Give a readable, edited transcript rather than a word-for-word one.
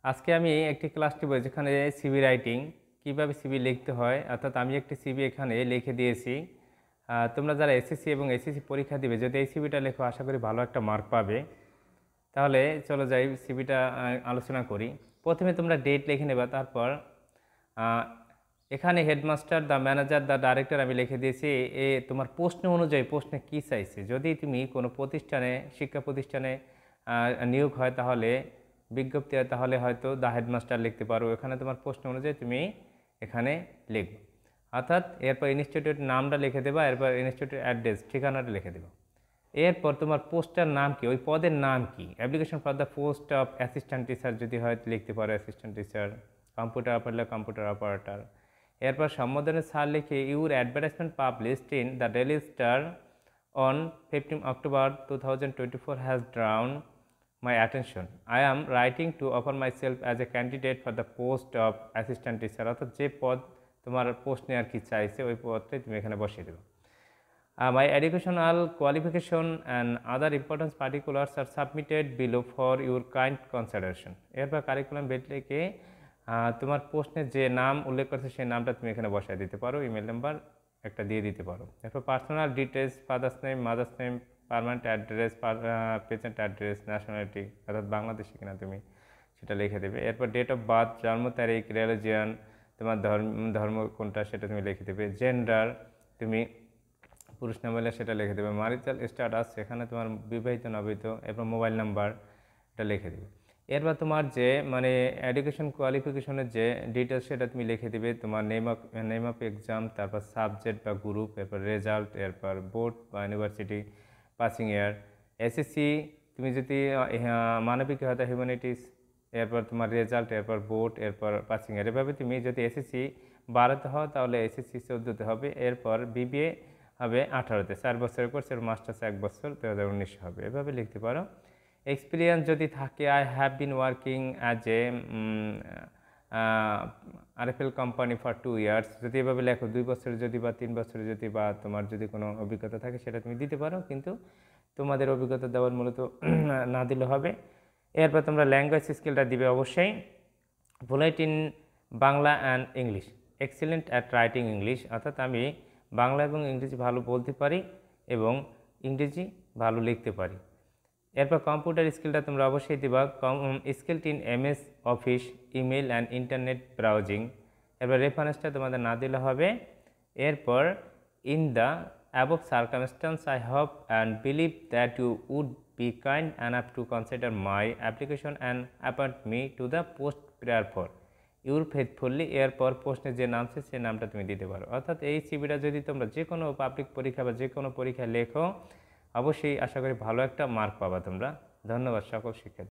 আজকে আমি একটি ক্লাস নিব যেখানে সিভি রাইটিং কিভাবে সিভি লিখতে হয়, অর্থাৎ আমি একটি সিভি এখানে লিখে দিয়েছি। তোমরা যারা এসএসসি এবং এসএসসি পরীক্ষা দিবে, যদি এই সিভিটা লেখো আশা করি ভালো একটা মার্ক পাবে। তাহলে চলো যাই সিভিটা আলোচনা করি। প্রথমে তোমরা ডেট লিখে নেবা, তারপর এখানে headmaster, the manager, the director আমি লিখে দিয়েছি। তোমার প্রশ্ন অনুযায়ী প্রশ্নে কী চাইছে। যদি তুমি কোনো প্রতিষ্ঠানে, শিক্ষা প্রতিষ্ঠানে নিয়োগ হয়, তাহলে বিজ্ঞপ্তি হয়, তাহলে হয়তো দ্য হেডমাস্টার লিখতে পারো। এখানে তোমার প্রশ্ন অনুযায়ী তুমি এখানে লিখবে, অর্থাৎ এরপর ইনস্টিটিউট নামটা লিখে দেবা, এরপর ইনস্টিটিউট অ্যাড্রেস, ঠিকানাটা লিখে দেবা। এরপর তোমার পোস্টের নাম কি, ওই পদের নাম কি। Application for the post of assistant teacher যদি হয় লিখতে পারো assistant teacher, computer operator computer operator. এরপর সম্বোধনের সার লিখে your advertisement published in the daily star on 15 October 2024 has drawn my attention. I am writing to offer myself as a candidate for the post of assistant teacher, অর্থাৎ যে পদ তোমার post নেওয়ার কি চাইছে ওই পদটাই তুমি এখানে বসিয়ে দেবে। My educational qualification and other important particulars are submitted below for your kind consideration. এরপর কারিকুলাম বেড লিখে তোমার প্রশ্নের যে নাম উল্লেখ করছে সেই নামটা তুমি এখানে বসায় দিতে পারো, ইমেল নাম্বার একটা দিয়ে দিতে পারো। এরপর personal details, father's name, mother's name, permanent address, present address, nationality অর্থাৎ বাংলাদেশি কিনা তুমি সেটা লিখে দেবে। এরপর ডেট অফ বার্থ, জন্ম তারিখ, রিলিজিয়ান, তোমার ধর্ম কোনটা সেটা তুমি লিখে দেবে। জেন্ডার তুমি পুরুষ না মহিলা সেটা লিখে দেবে। ম্যারিটাল স্ট্যাটাস, সেখানে তোমার বিবাহিত না অবিবাহিত। এরপর মোবাইল নাম্বার এটা লিখে দেবে। এরপর তোমার যে এডুকেশন কোয়ালিফিকেশনের যে ডিটেলস সেটা তুমি লিখে দেবে। তোমার নেম অফ এক্সাম, তারপর সাবজেক্ট বা গ্রুপ, এরপর রেজাল্ট, এরপর বোর্ড বা ইউনিভার্সিটি, পাসিং ইয়ার। এসএসসি তুমি যদি মানবিক হয়তো হিউম্যানিটিস, এরপর তোমার রেজাল্ট, এরপর বোর্ড, এরপর পাসিং ইয়ার। এভাবে তুমি যদি এসএসসি 12তে হও তাহলে এসএসসি 14তে হবে। এরপর বিবিএ হবে 18তে, 4 বছরের কোর্স, এর মাস্টার্স 1 বছর 2019 হবে। এভাবে লিখতে পারো। এক্সপিরিয়েন্স যদি থাকে, I have been working as a RFL company for 2 years, যদি এভাবে লেখো 2 বছরের যদি বা 3 বছরের যদি বা তোমার যদি কোনো অভিজ্ঞতা থাকে সেটা তুমি দিতে পারো, কিন্তু তোমাদের অভিজ্ঞতা দেওয়ার মূলত না দিলে হবে। এরপর তোমরা ল্যাঙ্গুয়েজ স্কিলটা দিবে অবশ্যই। Fluent in Bangla and English, excellent at writing English, অর্থাৎ আমি বাংলা এবং ইংরেজি ভালো বলতে পারি এবং ইংরেজি ভালো লিখতে পারি। এরপর কম্পিউটার স্কিলটা তোমরা অবশ্যই দিবা, skilled in MS Office, email and internet browsing. এরপর রেফারেন্সটা তোমাদের না দিলে হবে। এরপর in the above circumstance I hope and believe that you would be kind enough to consider my application and appoint me to the post prayer for your faithfully. এরপর প্রশ্নের যে নামছে সে নামটা তুমি দিতে পারো। অর্থাৎ এই সিভিটা যদি তোমরা যে কোনো পাবলিক পরীক্ষা বা যে কোনো পরীক্ষায় লেখো, অবশ্যই আশা করি ভালো একটা মার্ক পাবা তোমরা। ধন্যবাদ সকল শিক্ষার্থী।